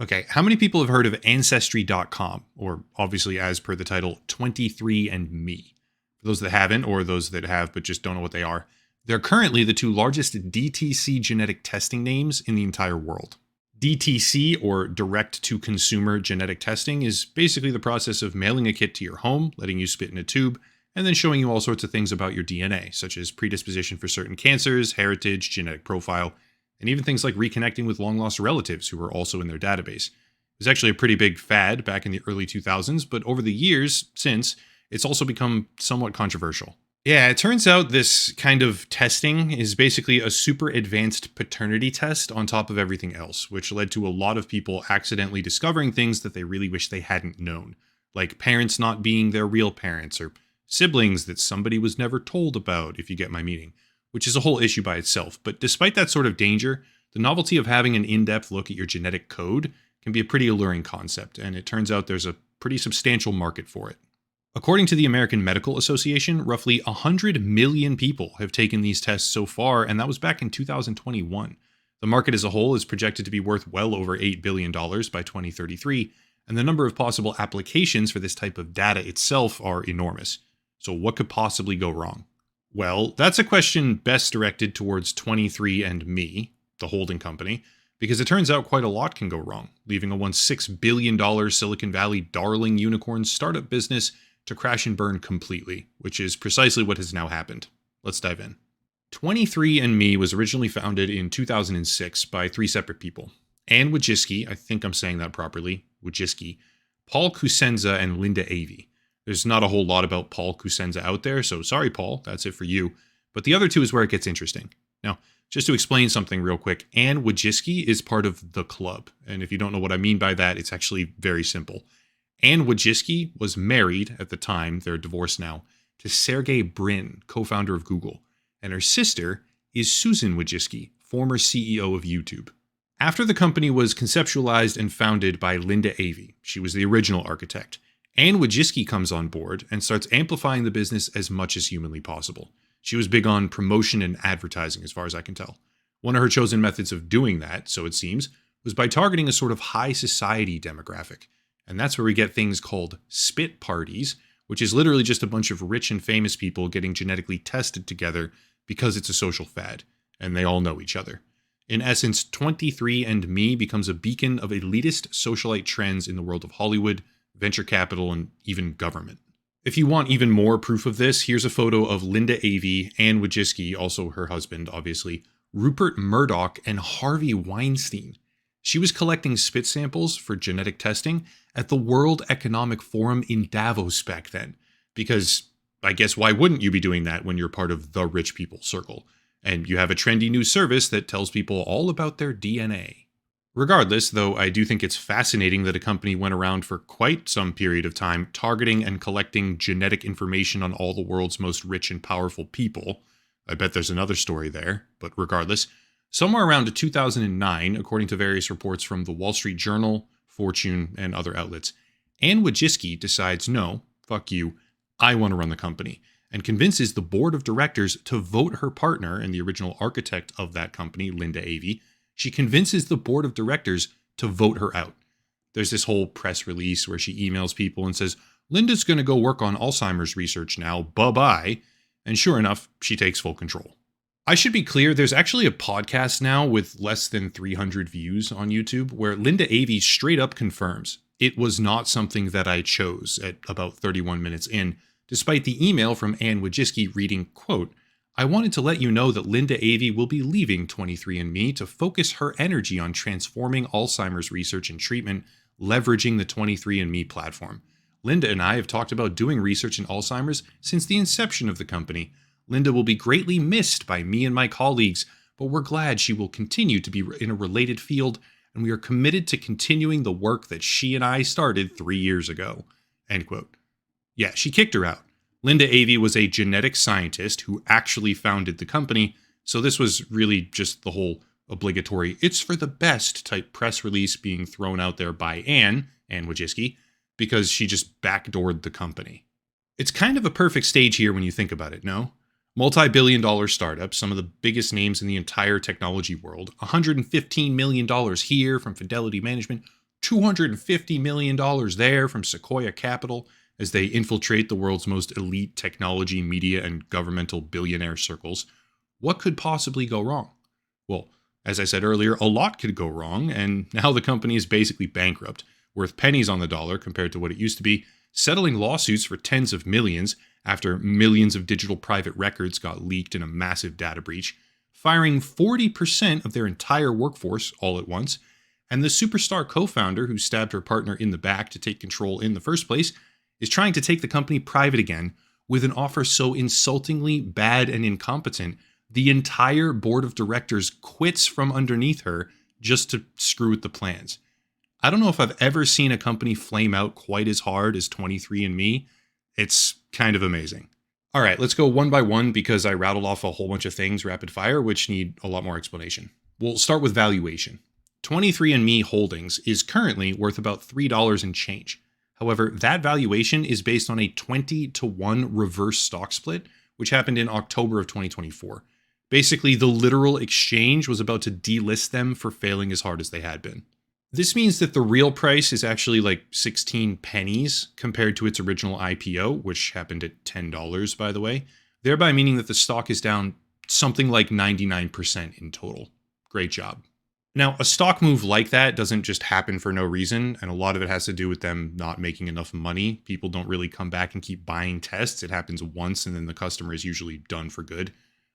Okay, how many people have heard of Ancestry.com, or obviously, as per the title, 23andMe? For those that haven't, or those that have but just don't know what they are, they're currently the two largest DTC genetic testing names in the entire world. DTC, or direct to consumer genetic testing, is basically the process of mailing a kit to your home, letting you spit in a tube, and then showing you all sorts of things about your DNA, such as predisposition for certain cancers, heritage, genetic profile, and even things like reconnecting with long lost relatives who were also in their database. It was actually a pretty big fad back in the early 2000s, but over the years since, it's also become somewhat controversial. Yeah, it turns out this kind of testing is basically a super advanced paternity test on top of everything else, which led to a lot of people accidentally discovering things that they really wish they hadn't known, like parents not being their real parents, or siblings that somebody was never told about, if you get my meaning, which is a whole issue by itself. But despite that sort of danger, the novelty of having an in-depth look at your genetic code can be a pretty alluring concept, and it turns out there's a pretty substantial market for it. According to the American Medical Association, roughly 100 million people have taken these tests so far, and that was back in 2021. The market as a whole is projected to be worth well over $8 billion by 2033, and the number of possible applications for this type of data itself are enormous. So what could possibly go wrong? Well, that's a question best directed towards 23andMe, the holding company, because it turns out quite a lot can go wrong, leaving a once $6 billion Silicon Valley darling unicorn startup business to crash and burn completely, which is precisely what has now happened. Let's dive in. 23andMe was originally founded in 2006 by three separate people. Anne Wojcicki, I think I'm saying that properly, Wojcicki, Paul Kusenza, and Linda Avey. There's not a whole lot about Paul Kusenza out there, so sorry, Paul, that's it for you. But the other two is where it gets interesting. Now, just to explain something real quick, Anne Wojcicki is part of the club. And if you don't know what I mean by that, it's actually very simple. Anne Wojcicki was married at the time, they're divorced now, to Sergey Brin, co-founder of Google. And her sister is Susan Wojcicki, former CEO of YouTube. After the company was conceptualized and founded by Linda Avey, she was the original architect, Anne Wojcicki comes on board and starts amplifying the business as much as humanly possible. She was big on promotion and advertising, as far as I can tell. One of her chosen methods of doing that, so it seems, was by targeting a sort of high society demographic. And that's where we get things called spit parties, which is literally just a bunch of rich and famous people getting genetically tested together because it's a social fad, and they all know each other. In essence, 23andMe becomes a beacon of elitist socialite trends in the world of Hollywood, venture capital, and even government. If you want even more proof of this, here's a photo of Linda Avey, Anne Wojcicki, also her husband, obviously, Rupert Murdoch, and Harvey Weinstein. She was collecting spit samples for genetic testing at the World Economic Forum in Davos back then. Because I guess why wouldn't you be doing that when you're part of the rich people circle? And you have a trendy new service that tells people all about their DNA. Regardless, though, I do think it's fascinating that a company went around for quite some period of time targeting and collecting genetic information on all the world's most rich and powerful people. I bet there's another story there, but regardless, somewhere around 2009, according to various reports from the Wall Street Journal, Fortune, and other outlets, Anne Wojcicki decides, no, fuck you, I want to run the company, and convinces the board of directors to vote her partner and the original architect of that company, Linda Avey. She convinces the board of directors to vote her out. There's this whole press release where she emails people and says, Linda's going to go work on Alzheimer's research now, bye-bye. And sure enough, she takes full control. I should be clear, there's actually a podcast now with less than 300 views on YouTube where Linda Avey straight up confirms it was not something that I chose at about 31 minutes in, despite the email from Anne Wojcicki reading, quote, I wanted to let you know that Linda Avey will be leaving 23andMe to focus her energy on transforming Alzheimer's research and treatment, leveraging the 23andMe platform. Linda and I have talked about doing research in Alzheimer's since the inception of the company. Linda will be greatly missed by me and my colleagues, but we're glad she will continue to be in a related field, and we are committed to continuing the work that she and I started 3 years ago. End quote. Yeah, she kicked her out. Linda Avey was a genetic scientist who actually founded the company, so this was really just the whole obligatory "it's for the best" type press release being thrown out there by Anne Wojcicki, because she just backdoored the company. It's kind of a perfect stage here when you think about it, no? Multi-billion-dollar startups, some of the biggest names in the entire technology world, $115 million here from Fidelity Management, $250 million there from Sequoia Capital as they infiltrate the world's most elite technology, media, and governmental billionaire circles. What could possibly go wrong? Well, as I said earlier, a lot could go wrong, and now the company is basically bankrupt, worth pennies on the dollar compared to what it used to be, settling lawsuits for tens of millions after millions of digital private records got leaked in a massive data breach, firing 40% of their entire workforce all at once, and the superstar co-founder who stabbed her partner in the back to take control in the first place is trying to take the company private again with an offer so insultingly bad and incompetent the entire board of directors quits from underneath her just to screw with the plans. I don't know if I've ever seen a company flame out quite as hard as 23andMe. It's kind of amazing. All right, let's go one by one because I rattled off a whole bunch of things rapid fire, which need a lot more explanation. We'll start with valuation. 23andMe Holdings is currently worth about $3 and change. However, that valuation is based on a 20-to-1 reverse stock split, which happened in October of 2024. Basically, the literal exchange was about to delist them for failing as hard as they had been. This means that the real price is actually like 16 pennies compared to its original IPO, which happened at $10, by the way, thereby meaning that the stock is down something like 99% in total. Great job. Now, a stock move like that doesn't just happen for no reason, and a lot of it has to do with them not making enough money. People don't really come back and keep buying tests. It happens once, and then the customer is usually done for good.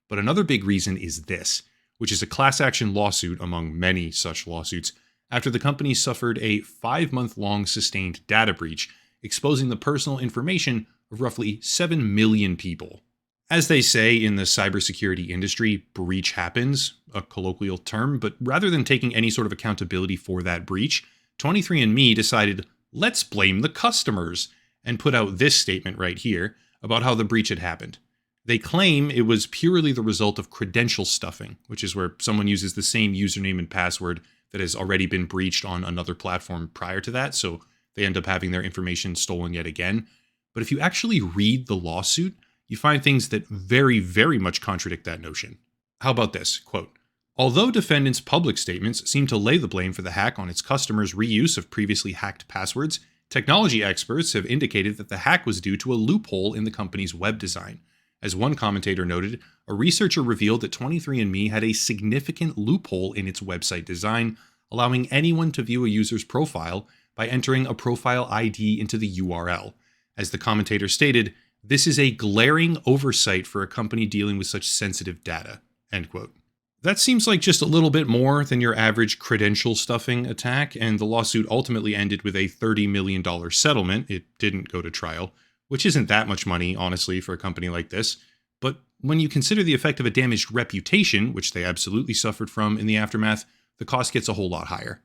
But another big reason is this, which is a class action lawsuit among many such lawsuits after the company suffered a 5-month-long sustained data breach, exposing the personal information of roughly 7 million people. As they say in the cybersecurity industry, breach happens, a colloquial term, but rather than taking any sort of accountability for that breach, 23andMe decided, let's blame the customers, and put out this statement right here about how the breach had happened. They claim it was purely the result of credential stuffing, which is where someone uses the same username and password that has already been breached on another platform prior to that, so they end up having their information stolen yet again. But if you actually read the lawsuit, you find things that very, very much contradict that notion. How about this? Quote, although defendants' public statements seem to lay the blame for the hack on its customers' reuse of previously hacked passwords, technology experts have indicated that the hack was due to a loophole in the company's web design. As one commentator noted, a researcher revealed that 23andMe had a significant loophole in its website design, allowing anyone to view a user's profile by entering a profile ID into the URL. As the commentator stated, this is a glaring oversight for a company dealing with such sensitive data. End quote. That seems like just a little bit more than your average credential stuffing attack, and the lawsuit ultimately ended with a $30 million settlement. It didn't go to trial, which isn't that much money, honestly, for a company like this. But when you consider the effect of a damaged reputation, which they absolutely suffered from in the aftermath, the cost gets a whole lot higher.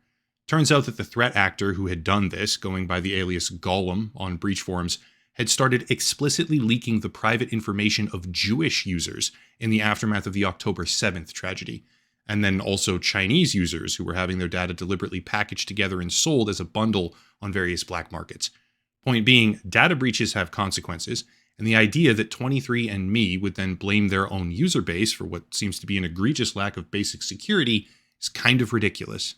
Turns out that the threat actor who had done this, going by the alias Gollum on breach forums, had started explicitly leaking the private information of Jewish users in the aftermath of the October 7th tragedy, and then also Chinese users who were having their data deliberately packaged together and sold as a bundle on various black markets. Point being, data breaches have consequences, and the idea that 23andMe would then blame their own user base for what seems to be an egregious lack of basic security is kind of ridiculous.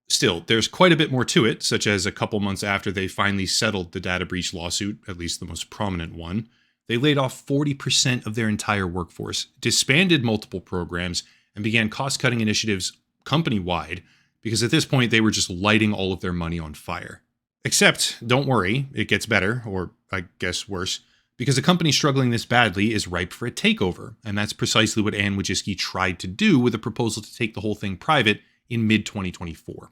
Still, there's quite a bit more to it, such as a couple months after they finally settled the data breach lawsuit, at least the most prominent one, they laid off 40% of their entire workforce, disbanded multiple programs, and began cost-cutting initiatives company-wide, because at this point they were just lighting all of their money on fire. Except, don't worry, it gets better, or I guess worse, because a company struggling this badly is ripe for a takeover, and that's precisely what Anne Wojcicki tried to do with a proposal to take the whole thing private in mid-2024.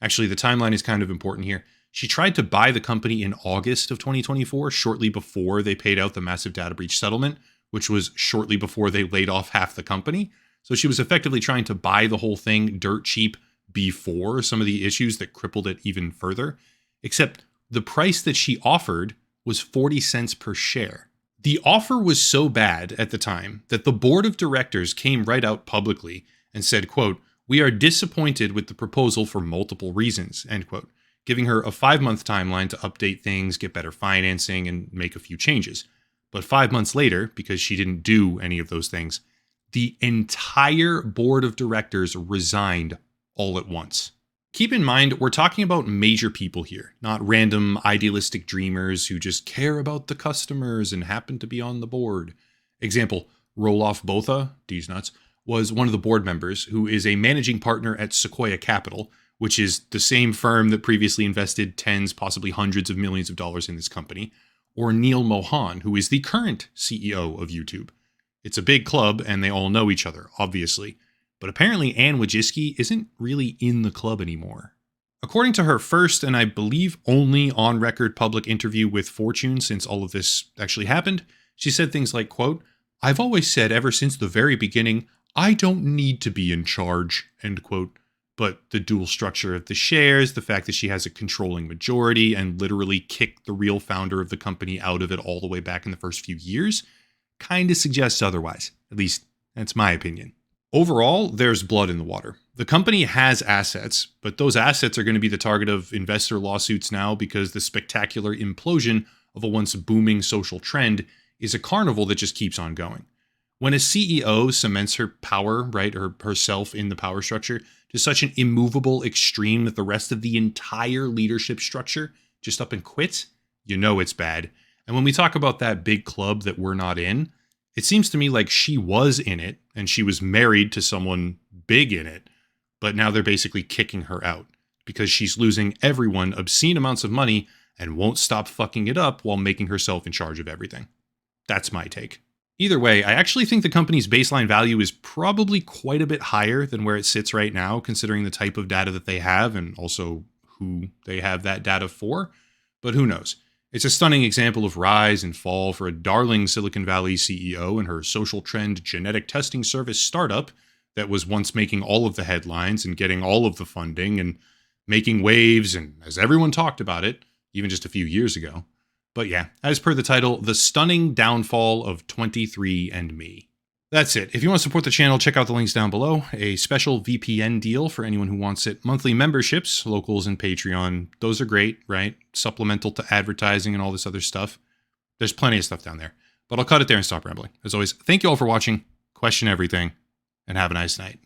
Actually, the timeline is kind of important here. She tried to buy the company in August of 2024, shortly before they paid out the massive data breach settlement, which was shortly before they laid off half the company. So she was effectively trying to buy the whole thing dirt cheap before some of the issues that crippled it even further. Except the price that she offered was 40 cents per share. The offer was so bad at the time that the board of directors came right out publicly and said, quote, "We are disappointed with the proposal for multiple reasons," end quote, giving her a 5-month timeline to update things, get better financing, and make a few changes. But 5 months later, because she didn't do any of those things, the entire board of directors resigned all at once. Keep in mind, we're talking about major people here, not random idealistic dreamers who just care about the customers and happen to be on the board. Example, Roloff Botha, D's nuts, was one of the board members who is a managing partner at Sequoia Capital, which is the same firm that previously invested tens, possibly hundreds of millions of dollars in this company, or Neil Mohan, who is the current CEO of YouTube. It's a big club and they all know each other, obviously. But apparently Anne Wojcicki isn't really in the club anymore. According to her first and I believe only on-record public interview with Fortune since all of this actually happened, she said things like, quote, "I've always said ever since the very beginning, I don't need to be in charge," end quote. But the dual structure of the shares, the fact that she has a controlling majority and literally kicked the real founder of the company out of it all the way back in the first few years, kind of suggests otherwise. At least, that's my opinion. Overall, there's blood in the water. The company has assets, but those assets are going to be the target of investor lawsuits now because the spectacular implosion of a once booming social trend is a carnival that just keeps on going. When a CEO cements her power, right, or herself in the power structure to such an immovable extreme that the rest of the entire leadership structure just up and quits, you know it's bad. And when we talk about that big club that we're not in, it seems to me like she was in it and she was married to someone big in it, but now they're basically kicking her out because she's losing everyone obscene amounts of money and won't stop fucking it up while making herself in charge of everything. That's my take. Either way, I actually think the company's baseline value is probably quite a bit higher than where it sits right now, considering the type of data that they have and also who they have that data for. But who knows? It's a stunning example of rise and fall for a darling Silicon Valley CEO and her social trend genetic testing service startup that was once making all of the headlines and getting all of the funding and making waves, and as everyone talked about it, even just a few years ago. But yeah, as per the title, the stunning downfall of 23andMe. That's it. If you want to support the channel, check out the links down below. A special VPN deal for anyone who wants it. Monthly memberships, locals, and Patreon. Those are great, right? Supplemental to advertising and all this other stuff. There's plenty of stuff down there. But I'll cut it there and stop rambling. As always, thank you all for watching. Question everything, and have a nice night.